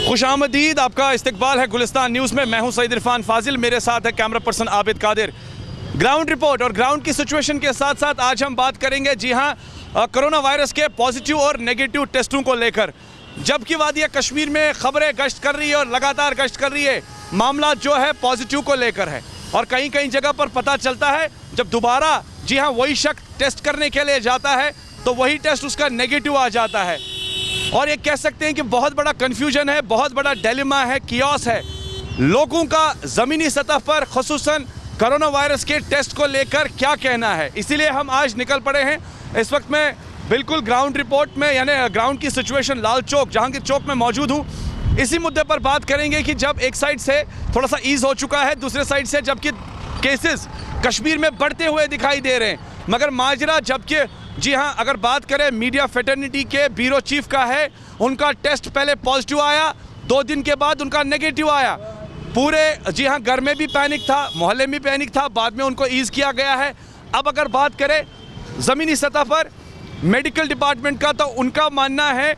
खुशामदीद, आपका इस्तकबाल है गुलिस्तान न्यूज़ में। मैं हूं सईद इरफान फाजिल, मेरे साथ है camera person Abid Qadir. Ground report और ग्राउंड की सिचुएशन के साथ साथ आज हम बात करेंगे जी हां कोरोना वायरस के पॉजिटिव और नेगेटिव टेस्टों को लेकर। जबकि वादिया कश्मीर में खबरें गश्त कर रही है और लगातार गश्त कर रही है, मामला जो है पॉजिटिव को लेकर है और कहीं कहीं जगह पर पता चलता है जब दोबारा जी हाँ वही शख्स टेस्ट करने के लिए जाता है तो वही टेस्ट उसका नेगेटिव आ जाता है। और ये कह सकते हैं कि बहुत बड़ा कन्फ्यूजन है, बहुत बड़ा डिलेमा है, कियोस है लोगों का ज़मीनी सतह पर, ख़ुसूसन कोरोना वायरस के टेस्ट को लेकर क्या कहना है। इसीलिए हम आज निकल पड़े हैं। इस वक्त मैं बिल्कुल ग्राउंड रिपोर्ट में यानी ग्राउंड की सिचुएशन लाल चौक जहांगीर चौक में मौजूद हूँ। इसी मुद्दे पर बात करेंगे कि जब एक साइड से थोड़ा सा ईज़ हो चुका है, दूसरे साइड से जबकि केसेस कश्मीर में बढ़ते हुए दिखाई दे रहे हैं, मगर माजरा जबकि जी हाँ अगर बात करें मीडिया फेटर्निटी के ब्यूरो चीफ का है, उनका टेस्ट पहले पॉजिटिव आया, 2 दिन के बाद उनका नेगेटिव आया। पूरे जी हाँ घर में भी पैनिक था, मोहल्ले में भी पैनिक था, बाद में उनको ईज़ किया गया है। अब अगर बात करें ज़मीनी सतह पर मेडिकल डिपार्टमेंट का, तो उनका मानना है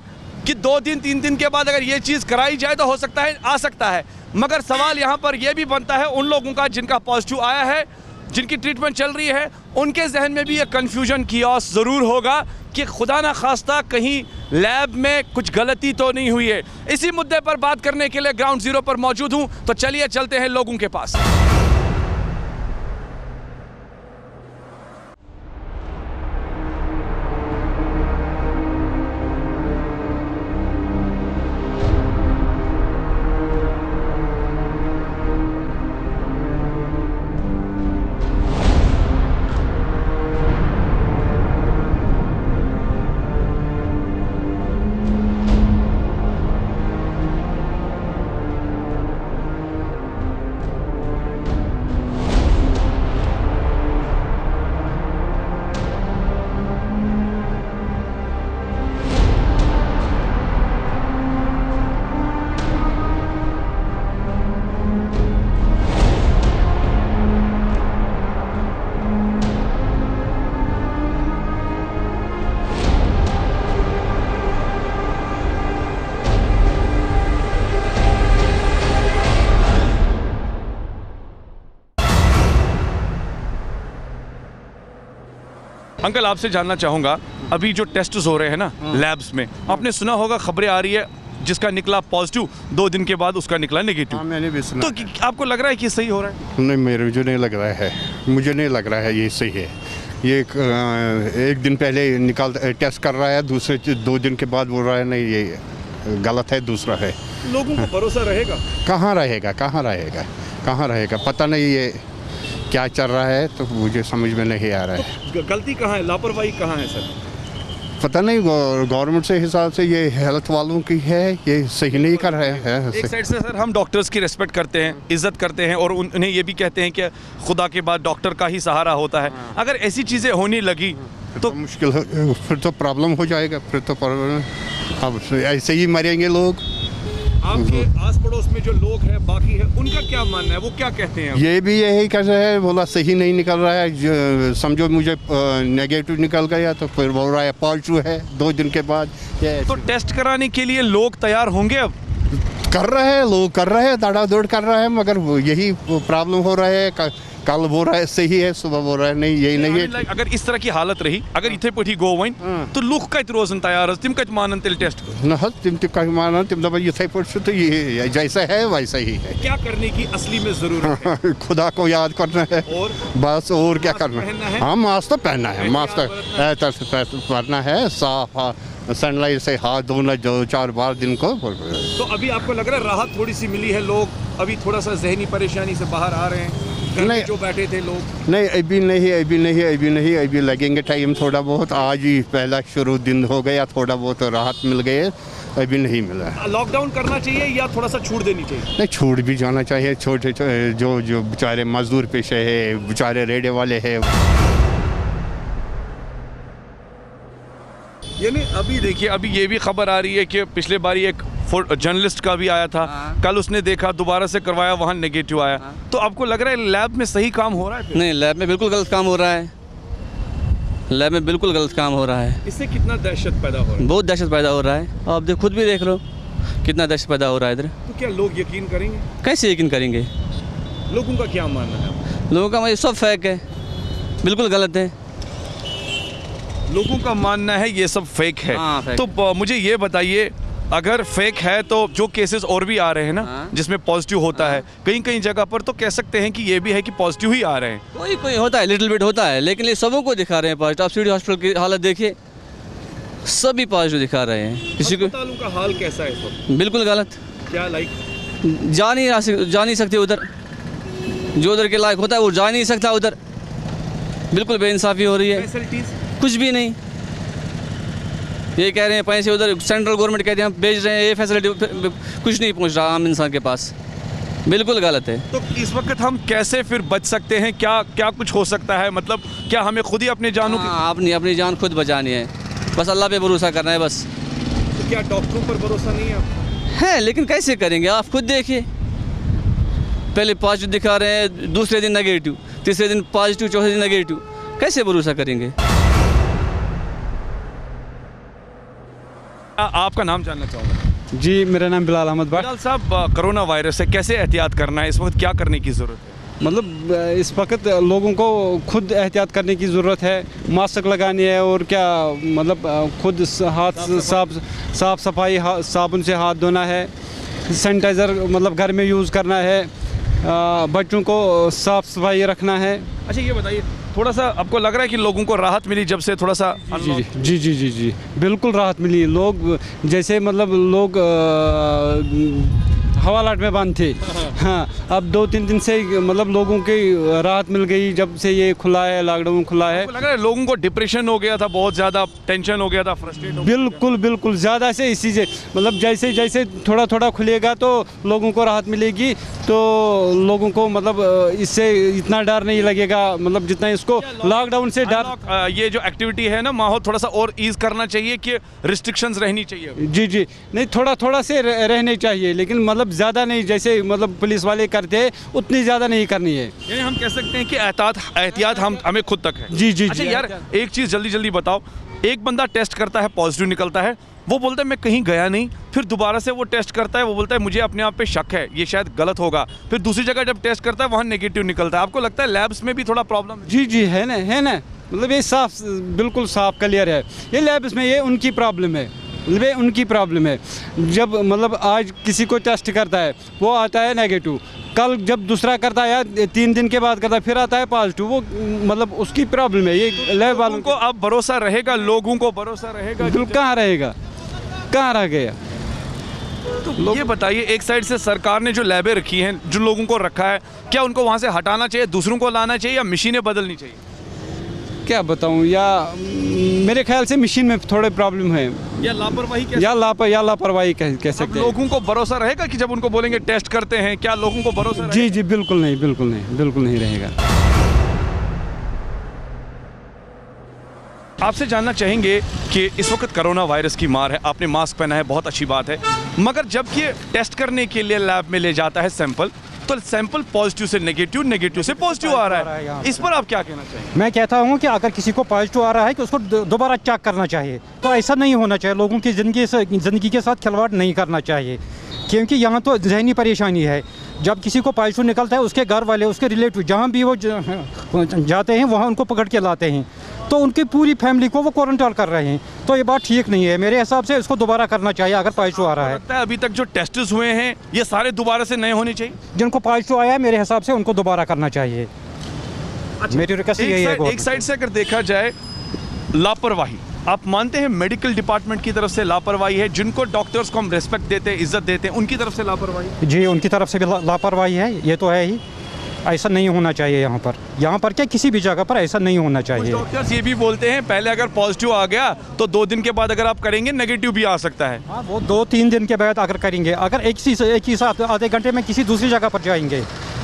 कि 2 दिन 3 दिन के बाद अगर ये चीज़ कराई जाए तो हो सकता है आ सकता है। मगर सवाल यहाँ पर यह भी बनता है उन लोगों का जिनका पॉजिटिव आया है, जिनकी ट्रीटमेंट चल रही है, उनके जहन में भी ये कन्फ्यूजन कियोस ज़रूर होगा कि खुदा ना खास्ता कहीं लैब में कुछ गलती तो नहीं हुई है। इसी मुद्दे पर बात करने के लिए ग्राउंड ज़ीरो पर मौजूद हूँ, तो चलिए चलते हैं लोगों के पास। अंकल, आपसे जानना चाहूँगा, अभी जो टेस्ट हो रहे हैं ना लैब्स में, आपने सुना होगा खबरें आ रही है जिसका निकला पॉजिटिव 2 दिन के बाद उसका निकला नेगेटिव। मैंने भी सुना। तो आपको लग रहा है कि सही हो रहा है? नहीं, मुझे नहीं लग रहा है, मुझे नहीं लग रहा है ये सही है। ये एक दिन पहले निकाल टेस्ट कर रहा है, दूसरे 2 दिन के बाद बोल रहा है नहीं ये गलत है, दूसरा है। लोगों को भरोसा रहेगा? कहाँ रहेगा, कहाँ रहेगा, कहाँ रहेगा, पता नहीं ये क्या चल रहा है, तो मुझे समझ में नहीं आ रहा है। तो गलती कहाँ है, लापरवाही कहाँ है सर? पता नहीं, गवर्नमेंट से हिसाब से ये हेल्थ वालों की है, ये सही नहीं कर रहे हैं। एक साइड से सर हम डॉक्टर्स की रिस्पेक्ट करते हैं, इज्जत करते हैं और उन्हें ये भी कहते हैं कि खुदा के बाद डॉक्टर का ही सहारा होता है। अगर ऐसी चीज़ें होने लगी तो मुश्किल, फिर तो प्रॉब्लम हो जाएगा, फिर तो प्रॉब्लम, अब ऐसे ही मरेंगे लोग। आपके आस पड़ोस में जो लोग हैं बाकी है, उनका क्या मानना है, वो क्या कहते हैं? ये भी यही कर रहे हैं, बोला सही नहीं निकल रहा है, समझो मुझे नेगेटिव निकल गया तो फिर बोल रहा है पॉजिटिव है 2 दिन के बाद। तो टेस्ट कराने के लिए लोग तैयार होंगे? अब कर रहे हैं लोग, कर रहे हैं, दौड़ कर रहे हैं, मगर यही प्रॉब्लम हो रहा है। कल बोल रहा है सही है, सुबह बोल रहा है नहीं, यही नहीं है। अगर इस तरह की हालत रही, अगर इथे पठी गो वन तो लुक कत रोजन तैयार, तिम कत मानन तेल टेस्ट न तिम कत मानन, तिम दबा इथे पठ तो ये जैसा है वैसा ही है। क्या करने की असली में जरूरत है? खुदा को याद करना है और बस, और क्या करना है? हाँ, मास्क तो पहनना है, मास्क पहनना है, साफ सनलाइट से हाथ धोना 2-4 बार दिन को। तो अभी आपको लग रहा है राहत थोड़ी सी मिली है, लोग अभी थोड़ा सा जहनी परेशानी से बाहर आ रहे हैं? नहीं, जो बैठे थे लोग नहीं, अभी लगेंगे टाइम थोड़ा बहुत। आज ही पहला शुरू दिन हो गया, थोड़ा बहुत राहत मिल गई, अभी नहीं मिला। लॉकडाउन करना चाहिए या थोड़ा सा छूट देनी चाहिए? नहीं, छूट भी जाना चाहिए। छोटे जो बेचारे मजदूर पेशे है, बेचारे रेडे वाले हैं। यानी अभी देखिए, अभी ये भी खबर आ रही है कि पिछले बारी एक जर्नलिस्ट का भी आया था, कल उसने देखा, दोबारा से करवाया, वहाँ नेगेटिव आया। तो आपको लग रहा है लैब में सही काम हो रहा है? नहीं, लैब में बिल्कुल गलत काम हो रहा है, लैब में बिल्कुल गलत काम हो रहा है। इससे कितना दहशत पैदा हो रहा है? बहुत दहशत पैदा हो रहा है, आप खुद भी देख लो। कितना दहशत पैदा हो रहा है इधर। तो क्या लोग यकीन करेंगे? कैसे यकीन करेंगे? लोगों का क्या मानना है? लोगों का सब फेक है, बिल्कुल गलत है। लोगों का मानना है ये सब फेक है। हाँ, फेक तो मुझे ये बताइए, अगर फेक है तो जो केसेस और भी आ रहे हैं ना, हाँ। जिसमें पॉजिटिव होता है, कहीं कहीं जगह पर तो कह सकते हैं कि ये भी है कि पॉजिटिव ही आ रहे हैं। कोई कोई होता है, लिटिल बिट होता है, लेकिन ये सबों को दिखा रहे हैं पॉजिटिव। आप सिटी हॉस्पिटल की हालत देखिए, सभी पॉजिटिव दिखा रहे हैं। किसी को अस्पतालों का हाल कैसा है इस वक्त? बिल्कुल गलत, क्या लाइक? जा नहीं सकते उधर। जो उधर के लायक होता है वो जा नहीं सकता उधर। बिल्कुल बेइंसाफ़ी हो रही है, फैसिलिटीज कुछ भी नहीं। ये कह रहे हैं पैसे उधर, सेंट्रल गवर्नमेंट कहते हैं हम भेज रहे हैं, ये फैसिलिटी कुछ नहीं पहुंच रहा आम इंसान के पास। बिल्कुल गलत है। तो इस वक्त हम कैसे फिर बच सकते हैं? क्या क्या कुछ हो सकता है? मतलब क्या हमें खुद ही अपनी जानों की हाँ, अपनी जान खुद बचानी है, बस अल्लाह पे भरोसा करना है बस। तो क्या डॉक्टरों पर भरोसा नहीं है आपको? है, लेकिन कैसे करेंगे? आप खुद देखिए, पहले पॉजिटिव दिखा रहे हैं, दूसरे दिन नेगेटिव, तीसरे दिन पॉजिटिव, चौथे दिन नेगेटिव, कैसे भरोसा करेंगे? आपका नाम जानना चाहूँगा। जी, मेरा नाम बिलाल अहमद भट्ट। बिलाल साहब, कोरोना वायरस है, कैसे एहतियात करना है इस वक्त? क्या करने की ज़रूरत है? मतलब इस वक्त लोगों को खुद एहतियात करने की ज़रूरत है, मास्क लगानी है और क्या मतलब खुद हाथ साफ सफाई, साबुन से हाथ धोना है, सैनिटाइज़र मतलब घर में यूज़ करना है, बच्चों को साफ सफाई रखना है। अच्छा ये बताइए, थोड़ा सा आपको लग रहा है कि लोगों को राहत मिली जब से थोड़ा सा? जी, बिल्कुल राहत मिली। लोग जैसे मतलब लोग हवालात में बंद थे, हाँ, अब 2-3 दिन से मतलब लोगों की राहत मिल गई जब से ये खुला है, लॉकडाउन खुला है। आपको लग रहा है लोगों को डिप्रेशन हो गया था, बहुत ज़्यादा टेंशन हो गया था, फ्रस्ट्रेट हो गया? बिल्कुल ज़्यादा से इसी से मतलब जैसे जैसे थोड़ा खुलेगा तो लोगों को राहत मिलेगी, तो लोगों को मतलब इससे इतना डर नहीं लगेगा, मतलब जितना इसको लॉकडाउन से डर। ये जो एक्टिविटी है ना, माहौल थोड़ा सा और ईज करना चाहिए कि रिस्ट्रिक्शंस रहनी चाहिए। जी, नहीं थोड़ा से रहने चाहिए, लेकिन मतलब ज़्यादा नहीं, जैसे मतलब पुलिस वाले करते हैं उतनी ज़्यादा नहीं करनी है। यानी हम कह सकते हैं कि एहतियात हमें खुद तक है। जी। अच्छा यार, एक चीज़ जल्दी बताओ, एक बंदा टेस्ट करता है, पॉजिटिव निकलता है, वो बोलता है मैं कहीं गया नहीं, फिर दोबारा से वो टेस्ट करता है, वो बोलता है मुझे अपने आप पे शक है, ये शायद गलत होगा, फिर दूसरी जगह जब टेस्ट करता है वहाँ नेगेटिव निकलता है। आपको लगता है लैब्स में भी थोड़ा प्रॉब्लम है? जी, है ना, मतलब ये बिल्कुल साफ क्लियर है, ये लैब्स में ये उनकी प्रॉब्लम है, वे उनकी प्रॉब्लम है। जब मतलब आज किसी को टेस्ट करता है वो आता है नेगेटिव, कल जब दूसरा करता है या 3 दिन के बाद करता है फिर आता है पॉजिटिव, वो मतलब उसकी प्रॉब्लम है। ये लैब वालों को अब भरोसा रहेगा, लोगों को भरोसा रहेगा? बिल्कुल, कहाँ रहेगा, कहाँ रह गया? तो ये बताइए, एक साइड से सरकार ने जो लैबें रखी हैं, जो लोगों को रखा है, क्या उनको वहाँ से हटाना चाहिए, दूसरों को लाना चाहिए, या मशीनें बदलनी चाहिए? क्या बताऊं, या मेरे ख्याल से मशीन में थोड़े प्रॉब्लम है, या लापरवाही या लापरवाही कह सकते हैं। लोगों को भरोसा रहेगा कि जब उनको बोलेंगे टेस्ट करते हैं, क्या लोगों को भरोसा रहेगा? जी, बिल्कुल नहीं रहेगा। आपसे जानना चाहेंगे कि इस वक्त कोरोना वायरस की मार है, आपने मास्क पहना है, बहुत अच्छी बात है, मगर जब ये टेस्ट करने के लिए लैब में ले जाता है सैंपल, तो सैंपल पॉजिटिव से नेगेटिव, नेगेटिव से पॉजिटिव आ रहा है, इस पर आप क्या कहना चाहेंगे? मैं कहता हूं कि अगर किसी को पॉजिटिव आ रहा है कि उसको दोबारा चेक करना चाहिए, तो ऐसा नहीं होना चाहिए। लोगों की ज़िंदगी के साथ खिलवाड़ नहीं करना चाहिए, क्योंकि यहाँ तो जहनी परेशानी है। जब किसी को पॉजिटिव निकलता है, उसके घर वाले, उसके रिलेटिव जहाँ भी वो जाते हैं वहाँ उनको पकड़ के लाते हैं, तो उनकी पूरी फैमिली को वो क्वारंटाइन कर रहे हैं, तो ये बात ठीक नहीं है। मेरे हिसाब से इसको दोबारा करना चाहिए अगर पॉजिटिव आ रहा है। लगता है अभी तक जो टेस्ट हुए हैं ये सारे दोबारा से नए होने चाहिए? जिनको पॉजिटिव आया है मेरे हिसाब से उनको दोबारा करना चाहिए। मेरी रिक्वेस्ट यही है। एक साइड से अगर देखा जाए लापरवाही, आप मानते हैं मेडिकल डिपार्टमेंट की तरफ से लापरवाही है? जिनको डॉक्टर्स को हम रिस्पेक्ट देते हैं, इज्जत देते हैं, उनकी तरफ से लापरवाही? जी, उनकी तरफ से भी लापरवाही है, ये तो है ही। ऐसा नहीं होना चाहिए यहाँ पर क्या किसी भी जगह पर ऐसा नहीं होना चाहिए। डॉक्टर्स ये भी बोलते हैं पहले अगर पॉजिटिव आ गया तो 2 दिन के बाद अगर आप करेंगे नेगेटिव भी आ सकता है। हाँ, वो 2-3 दिन के बाद अगर करेंगे, अगर एक ही साथ आधे घंटे में किसी दूसरी जगह पर जाएंगे,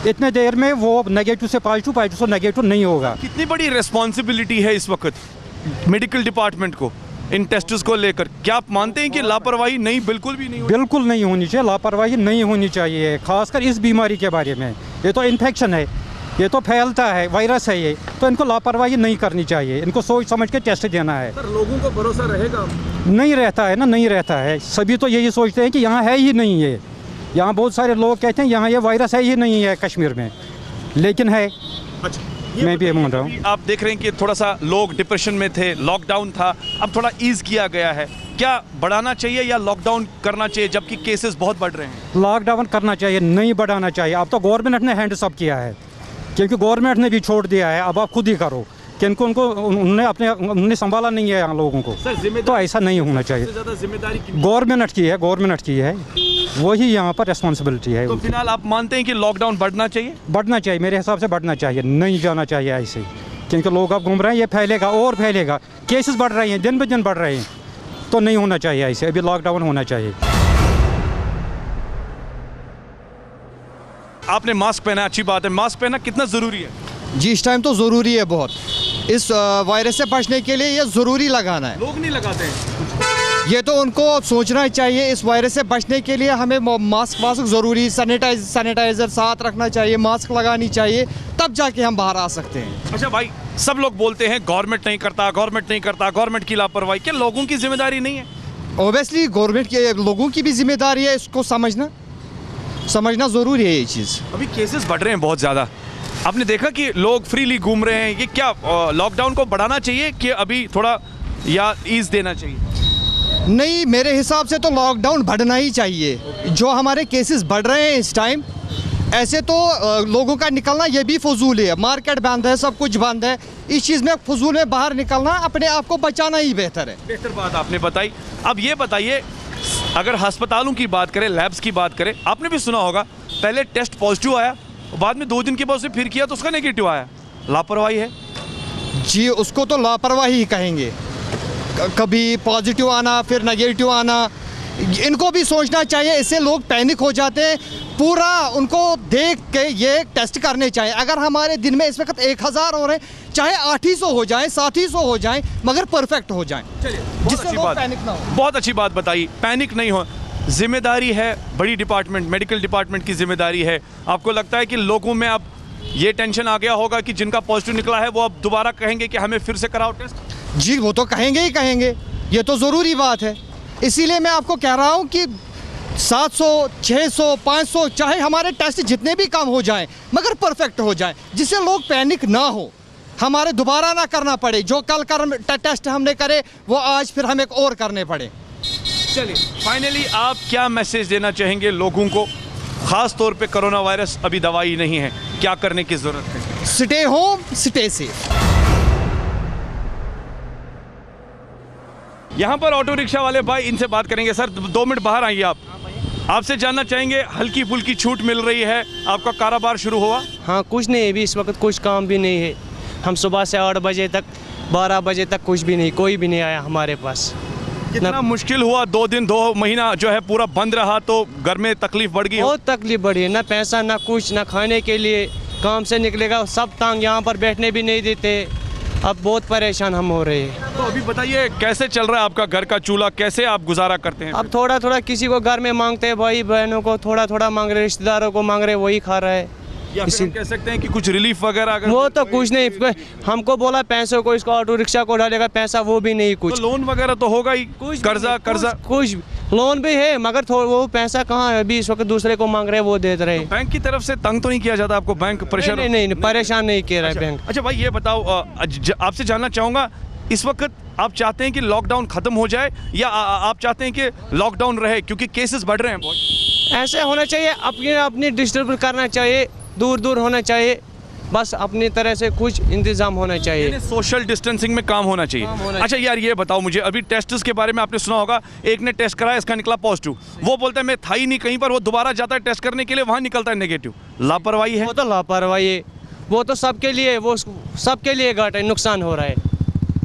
इतने देर में वो नेगेटिव से पॉजिटिव से नेगेटिव नहीं होगा। कितनी बड़ी रिस्पॉन्सिबिलिटी है इस वक्त मेडिकल डिपार्टमेंट को इन टेस्ट्स को लेकर? क्या आप मानते हैं कि लापरवाही नहीं, बिल्कुल भी नहीं होनी? बिल्कुल नहीं होनी चाहिए, लापरवाही नहीं होनी चाहिए, खासकर इस बीमारी के बारे में। ये तो इन्फेक्शन है, ये तो फैलता है, वायरस है ये, तो इनको लापरवाही नहीं करनी चाहिए, इनको सोच समझ के टेस्ट देना है। सर, लोगों को भरोसा रहेगा? नहीं रहता है ना, नहीं रहता है। सभी तो यही सोचते हैं कि यहाँ है ही नहीं है। यहाँ बहुत सारे लोग कहते हैं यहाँ ये वायरस है ही नहीं है कश्मीर में, लेकिन है। मैं भी मान रहा हूँ। आप देख रहे हैं कि थोड़ा सा लोग डिप्रेशन में थे, लॉकडाउन था, अब थोड़ा ईज किया गया है। क्या बढ़ाना चाहिए या लॉकडाउन करना चाहिए जबकि केसेस बहुत बढ़ रहे हैं? लॉकडाउन करना चाहिए, नहीं बढ़ाना चाहिए। अब तो गवर्नमेंट ने हैंड्स अप किया है, क्योंकि गवर्नमेंट ने भी छोड़ दिया है। अब आप खुद ही करो, क्योंकि उन्होंने संभाला नहीं है यहाँ लोगों को। तो ऐसा नहीं होना चाहिए। जिम्मेदारी गवर्नमेंट की है, वही यहाँ पर रिस्पॉन्सिबिलिटी है। तो फिलहाल आप मानते हैं कि लॉकडाउन बढ़ना चाहिए? बढ़ना चाहिए, मेरे हिसाब से बढ़ना चाहिए, नहीं जाना चाहिए ऐसे, क्योंकि लोग अब घूम रहे हैं, ये फैलेगा और फैलेगा। केसेस बढ़ रहे हैं, दिन ब दिन बढ़ रहे हैं, तो नहीं होना चाहिए ऐसे। अभी लॉकडाउन होना चाहिए। आपने मास्क पहना, अच्छी बात है। मास्क पहनना कितना ज़रूरी है? जी इस टाइम तो ज़रूरी है बहुत। इस वायरस से बचने के लिए ये ज़रूरी लगाना है। लोग नहीं लगाते हैं। ये तो उनको सोचना चाहिए। इस वायरस से बचने के लिए हमें मास्क ज़रूरी, सैनिटाइज़र साथ रखना चाहिए, मास्क लगानी चाहिए, तब जाके हम बाहर आ सकते हैं। अच्छा भाई, सब लोग बोलते हैं गवर्नमेंट नहीं करता, गवर्नमेंट की लापरवाही। क्या लोगों की जिम्मेदारी नहीं है? ओबियसली गवर्नमेंट के लोगों की भी जिम्मेदारी है, इसको समझना ज़रूरी है ये चीज़। अभी केसेस बढ़ रहे हैं बहुत ज़्यादा। आपने देखा कि लोग फ्रीली घूम रहे हैं। ये क्या लॉकडाउन को बढ़ाना चाहिए कि अभी थोड़ा या ईज देना चाहिए? नहीं, मेरे हिसाब से तो लॉकडाउन बढ़ना ही चाहिए। जो हमारे केसेस बढ़ रहे हैं इस टाइम, ऐसे तो लोगों का निकलना ये भी फजूल है। मार्केट बंद है, सब कुछ बंद है। इस चीज़ में फजूल में बाहर निकलना, अपने आप को बचाना ही बेहतर है। बेहतर बात आपने बताई। अब ये बताइए, अगर अस्पतालों की बात करें, लैब्स की बात करें, आपने भी सुना होगा पहले टेस्ट पॉजिटिव आया, बाद में 2 दिन के बाद उसे फिर किया तो उसका नेगेटिव आया। लापरवाही है जी, उसको तो लापरवाही ही कहेंगे। कभी पॉजिटिव आना, फिर नेगेटिव आना, इनको भी सोचना चाहिए। इससे लोग पैनिक हो जाते हैं। पूरा उनको देख के ये टेस्ट करने चाहिए। अगर हमारे दिन में इस वक्त 1000 हो रहे हैं, चाहे 800 हो जाए, 700 हो जाए, मगर परफेक्ट हो जाए, जिससे लोग पैनिक ना हो। बहुत अच्छी बात बताई, पैनिक नहीं हो। जिम्मेदारी है बड़ी डिपार्टमेंट, मेडिकल डिपार्टमेंट की जिम्मेदारी है। आपको लगता है कि लोगों में अब ये टेंशन आ गया होगा कि जिनका पॉजिटिव निकला है वो अब दोबारा कहेंगे कि हमें फिर से कराओ टेस्ट? जी वो तो कहेंगे ही कहेंगे, ये तो ज़रूरी बात है। इसीलिए मैं आपको कह रहा हूँ कि 700, 600, 500, चाहे हमारे टेस्ट जितने भी कम हो जाएं, मगर परफेक्ट हो जाएं, जिससे लोग पैनिक ना हो, हमारे दोबारा ना करना पड़े। जो कल टेस्ट हमने करे वो आज फिर हमें और करने पड़े। चलिए, फाइनली आप क्या मैसेज देना चाहेंगे लोगों को, खास तौर पे कोरोना वायरस अभी दवाई नहीं है, क्या करने की ज़रूरत है? Stay home, stay safe. यहाँ पर ऑटो रिक्शा वाले भाई, इनसे बात करेंगे। सर 2 मिनट बाहर आइए आप। आपसे जानना चाहेंगे, हल्की फुल्की छूट मिल रही है, आपका कारोबार शुरू हुआ? हाँ, कुछ नहीं, अभी इस वक्त कुछ काम भी नहीं है। हम सुबह से 8 बजे तक, 12 बजे तक कुछ भी नहीं, कोई भी नहीं आया हमारे पास। कितना मुश्किल हुआ, 2 दिन 2 महीना जो है पूरा बंद रहा, तो घर में तकलीफ बढ़ गई? बहुत तकलीफ बढ़ी है, ना पैसा ना कुछ, ना खाने के लिए, काम से निकलेगा सब टांग, यहाँ पर बैठने भी नहीं देते। अब बहुत परेशान हम हो रहे हैं। तो अभी बताइए कैसे चल रहा है आपका घर का चूल्हा, कैसे आप गुजारा करते हैं? अब थोड़ा थोड़ा किसी को घर में मांगते हैं, भाई बहनों को थोड़ा थोड़ा मांग रहे, रिश्तेदारों को मांग रहे, वही खा रहा है। या फिर हम कह सकते हैं कि कुछ रिलीफ वगैरह अगर वो तो कुछ नहीं, हमको बोला पैसों को, इसको ऑटो रिक्शा को डालेगा पैसा, वो भी नहीं कुछ। तो लोन वगैरह तो होगा ही, कर्जा कुछ लोन भी है, मगर वो पैसा कहाँ है? अभी इस वक्त दूसरे को मांग रहे हैं, वो दे रहे हैं। बैंक की तरफ से तंग तो नहीं किया जाता आपको? Bank pressure? नहीं, परेशान नहीं किया रहा है बैंक। अच्छा भाई, ये बताओ, आपसे जानना चाहूँगा, इस वक्त आप चाहते हैं कि लॉकडाउन खत्म हो जाए या आप चाहते हैं कि लॉकडाउन रहे, क्योंकि केसेस बढ़ रहे हैं बहुत? ऐसे होना चाहिए, अपनी डिस्ट्रीब्यूट करना चाहिए, दूर दूर होना चाहिए, बस अपनी तरह से कुछ इंतजाम होना चाहिए, सोशल डिस्टेंसिंग में काम होना चाहिए। अच्छा यार, ये बताओ मुझे, अभी टेस्ट के बारे में आपने सुना होगा, एक ने टेस्ट कराया, इसका निकला पॉजिटिव, वो बोलता है मैं था ही नहीं कहीं पर, वो दोबारा जाता है टेस्ट करने के लिए, वहाँ निकलता है नेगेटिव। लापरवाही है? वो तो लापरवाही है, वो तो सबके लिए, वो सबके लिए घाटा है, नुकसान हो रहा है।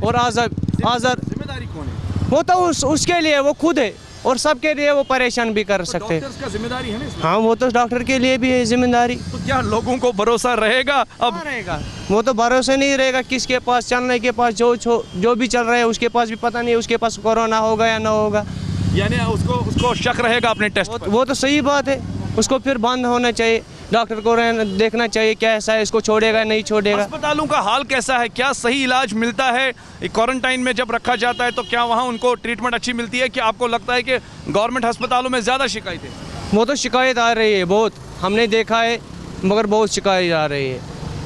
और आज़ाद जिम्मेदारी कौन है? वो तो उसके लिए, वो खुद है, और सबके लिए वो परेशान भी कर सकते हैं। डॉक्टर्स का जिम्मेदारी है ना इसमें? हाँ, वो तो डॉक्टर के लिए भी है जिम्मेदारी। तो क्या लोगों को भरोसा रहेगा अब? रहेगा, वो तो भरोसा नहीं रहेगा। किसके पास चलने के पास जो भी चल रहा है, उसके पास भी पता नहीं उसके पास कोरोना होगा या ना होगा, यानी उसको शक रहेगा अपने टेस्ट पर। वो तो सही बात है, उसको फिर बंद होना चाहिए। डॉक्टर को देखना चाहिए कैसा है, इसको छोड़ेगा नहीं छोड़ेगा। अस्पतालों का हाल कैसा है? क्या सही इलाज मिलता है? क्वारंटाइन में जब रखा जाता है तो क्या वहाँ उनको ट्रीटमेंट अच्छी मिलती है? कि आपको लगता है कि गवर्नमेंट अस्पतालों में ज़्यादा शिकायत है? वो तो शिकायत आ रही है बहुत, हमने देखा है, मगर बहुत शिकायत आ रही है।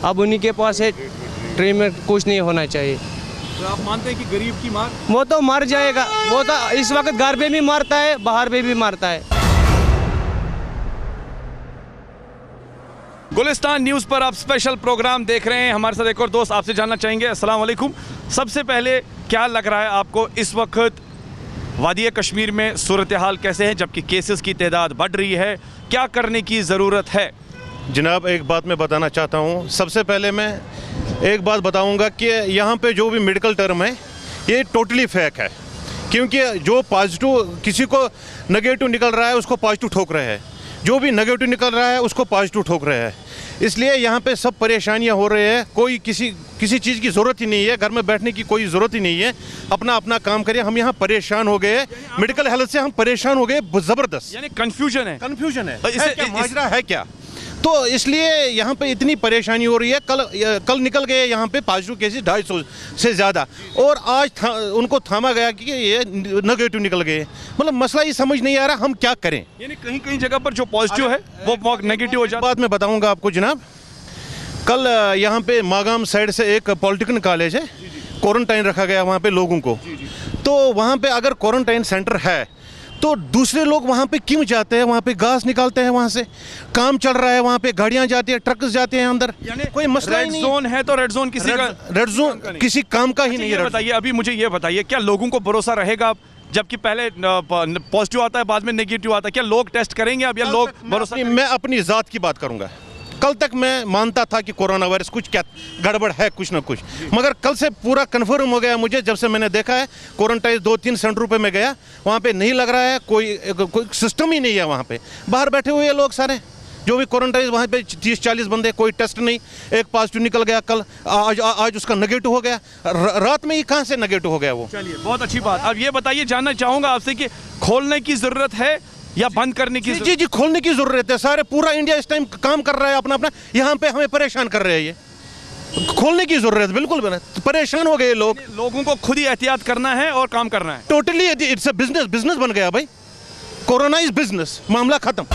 अब उन्हीं के पास है ट्रीटमेंट, कुछ नहीं होना चाहिए। तो आप मानते हैं कि गरीब की मार? वो तो मर जाएगा, वो तो इस वक्त घर पे भी मारता है, बाहर पे भी मारता है। गुलिस्तान न्यूज़ पर आप स्पेशल प्रोग्राम देख रहे हैं। हमारे साथ एक और दोस्त आपसे जानना चाहेंगे। अस्सलाम वालेकुम। सबसे पहले क्या लग रहा है आपको इस वक्त वादी कश्मीर में सूरत हाल कैसे है, जबकि केसेस की तादाद बढ़ रही है? क्या करने की ज़रूरत है? जनाब, एक बात मैं बताना चाहता हूँ। सबसे पहले मैं एक बात बताऊँगा कि यहाँ पे जो भी मेडिकल टर्म है ये टोटली फेक है, क्योंकि जो पॉजिटिव किसी को नेगेटिव निकल रहा है उसको पॉजिटिव ठोक रहे हैं, जो भी नेगेटिव निकल रहा है उसको पॉजिटिव ठोक रहे हैं। इसलिए यहाँ पे सब परेशानियाँ हो रही है। कोई किसी चीज़ की ज़रूरत ही नहीं है, घर में बैठने की कोई ज़रूरत ही नहीं है। अपना अपना काम करिए। हम यहाँ परेशान हो गए, मेडिकल हेल्थ से हम परेशान हो गए ज़बरदस्त। यानी कन्फ्यूजन है। कन्फ्यूजन है, माजरा है क्या? तो इसलिए यहाँ पे इतनी परेशानी हो रही है। कल निकल गए यहाँ पे पॉजिटिव केसेस 250 से ज़्यादा, और आज उनको थामा गया कि ये नेगेटिव निकल गए। मतलब मसला ये समझ नहीं आ रहा हम क्या करें। यानी कहीं कहीं जगह पर जो पॉजिटिव है वो नेगेटिव हो जाता है। बात मैं बताऊंगा आपको जनाब। कल यहाँ पे मागाम साइड से एक पॉलिटेक्निक कॉलेज है, क्वारंटाइन रखा गया वहाँ पे लोगों को। तो वहाँ पे अगर क्वारंटाइन सेंटर है तो दूसरे लोग वहाँ पे क्यों जाते हैं? वहाँ पे गैस निकालते हैं, वहाँ से काम चल रहा है, वहाँ पे गाड़ियाँ जाती है, ट्रक्स जाते हैं अंदर। यानी कोई मसला ही रेड नहीं। जोन है तो रेड जोन किसी का रेड जोन किसी काम का ही नहीं है। बताइए, अभी मुझे ये बताइए, क्या लोगों को भरोसा रहेगा जबकि पहले पॉजिटिव आता है बाद में नेगेटिव आता है? क्या लोग टेस्ट करेंगे अब, या लोग भरोसा? मैं अपनी ज़ात की बात करूँगा। कल तक मैं मानता था कि कोरोना वायरस कुछ क्या गड़बड़ है, कुछ ना कुछ, मगर कल से पूरा कन्फर्म हो गया मुझे। जब से मैंने देखा है क्वारंटाइन 2-3 सेंटरों पे मैं गया, वहाँ पे नहीं लग रहा है, कोई सिस्टम ही नहीं है। वहाँ पे बाहर बैठे हुए लोग सारे जो भी क्वारंटाइन, वहाँ पे 30-40 बंदे, कोई टेस्ट नहीं। एक पॉजिटिव निकल गया कल, आज उसका नेगेटिव हो गया। रात में ही कहाँ से नेगेटिव हो गया वो? चलिए, बहुत अच्छी बात। अब ये बताइए, जानना चाहूँगा आपसे कि खोलने की ज़रूरत है या बंद करने की? जी, खोलने की ज़रूरत है। सारे पूरा इंडिया इस टाइम काम कर रहा है अपना अपना, यहाँ पे हमें परेशान कर रहे हैं। ये खोलने की ज़रूरत है, बिल्कुल परेशान हो गए लोग। लोगों को खुद ही एहतियात करना है और काम करना है। टोटली इट्स अ बिजनेस बन गया भाई। कोरोना इज बिजनेस, मामला खत्म।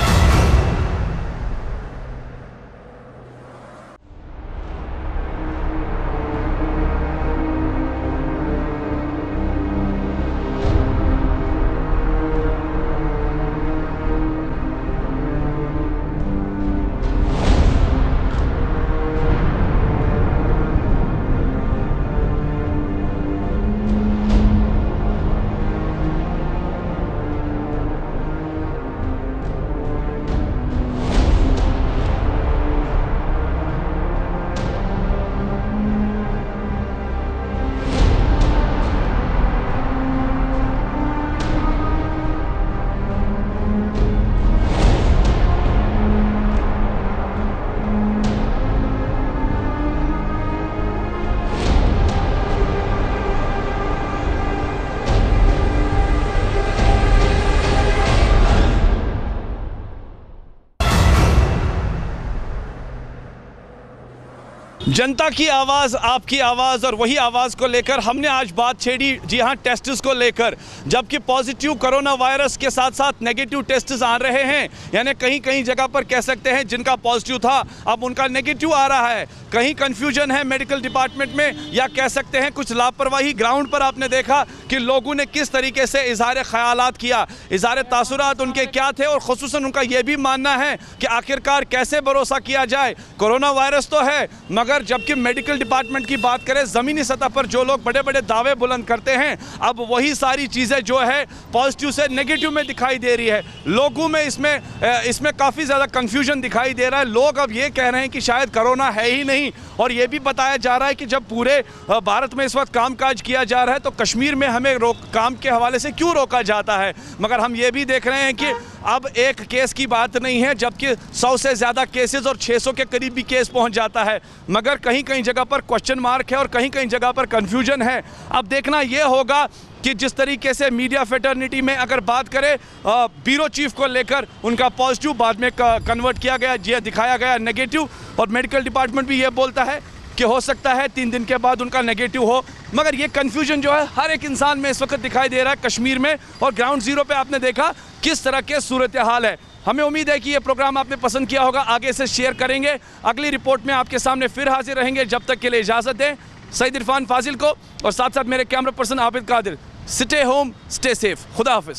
जनता की आवाज़, आपकी आवाज़, और वही आवाज़ को लेकर हमने आज बात छेड़ी। जी हाँ, टेस्ट्स को लेकर, जबकि पॉजिटिव कोरोना वायरस के साथ साथ नेगेटिव टेस्ट्स आ रहे हैं। यानी कहीं कहीं जगह पर कह सकते हैं जिनका पॉजिटिव था अब उनका नेगेटिव आ रहा है। कहीं कन्फ्यूजन है मेडिकल डिपार्टमेंट में, या कह सकते हैं कुछ लापरवाही। ग्राउंड पर आपने देखा कि लोगों ने किस तरीके से इजहार ख्यालात किया, इजहार तासुरात उनके क्या थे, और खुसूसन उनका ये भी मानना है कि आखिरकार कैसे भरोसा किया जाए। कोरोना वायरस तो है, मगर जबकि मेडिकल डिपार्टमेंट की बात करें, ज़मीनी सतह पर जो लोग बड़े बड़े दावे बुलंद करते हैं, अब वही सारी चीज़ें जो है पॉजिटिव से नेगेटिव में दिखाई दे रही है। लोगों में इसमें काफ़ी ज़्यादा कन्फ्यूजन दिखाई दे रहा है। लोग अब ये कह रहे हैं कि शायद कोरोना है ही नहीं, और ये भी बताया जा रहा है कि जब पूरे भारत में इस वक्त कामकाज किया जा रहा है तो कश्मीर में हमें काम के हवाले से क्यों रोका जाता है। मगर हम ये भी देख रहे हैं कि अब एक केस की बात नहीं है, जबकि 100 से ज़्यादा केसेस और 600 के करीब भी केस पहुंच जाता है, मगर कहीं कहीं जगह पर क्वेश्चन मार्क है और कहीं कहीं जगह पर कंफ्यूजन है। अब देखना यह होगा कि जिस तरीके से मीडिया फेटर्निटी में अगर बात करें, ब्यूरो चीफ को लेकर उनका पॉजिटिव बाद में कन्वर्ट किया गया, जी दिखाया गया नेगेटिव, और मेडिकल डिपार्टमेंट भी ये बोलता है कि हो सकता है 3 दिन के बाद उनका नेगेटिव हो। मगर ये कन्फ्यूजन जो है हर एक इंसान में इस वक्त दिखाई दे रहा है कश्मीर में, और ग्राउंड जीरो पे आपने देखा किस तरह के सूरत हाल है। हमें उम्मीद है कि ये प्रोग्राम आपने पसंद किया होगा, आगे से शेयर करेंगे। अगली रिपोर्ट में आपके सामने फिर हाजिर रहेंगे, जब तक के लिए इजाज़त दें सईद इरफान फाजिल को और साथ साथ मेरे camera person Abid Qadir. Stay home, stay safe, खुदा हाफिज़।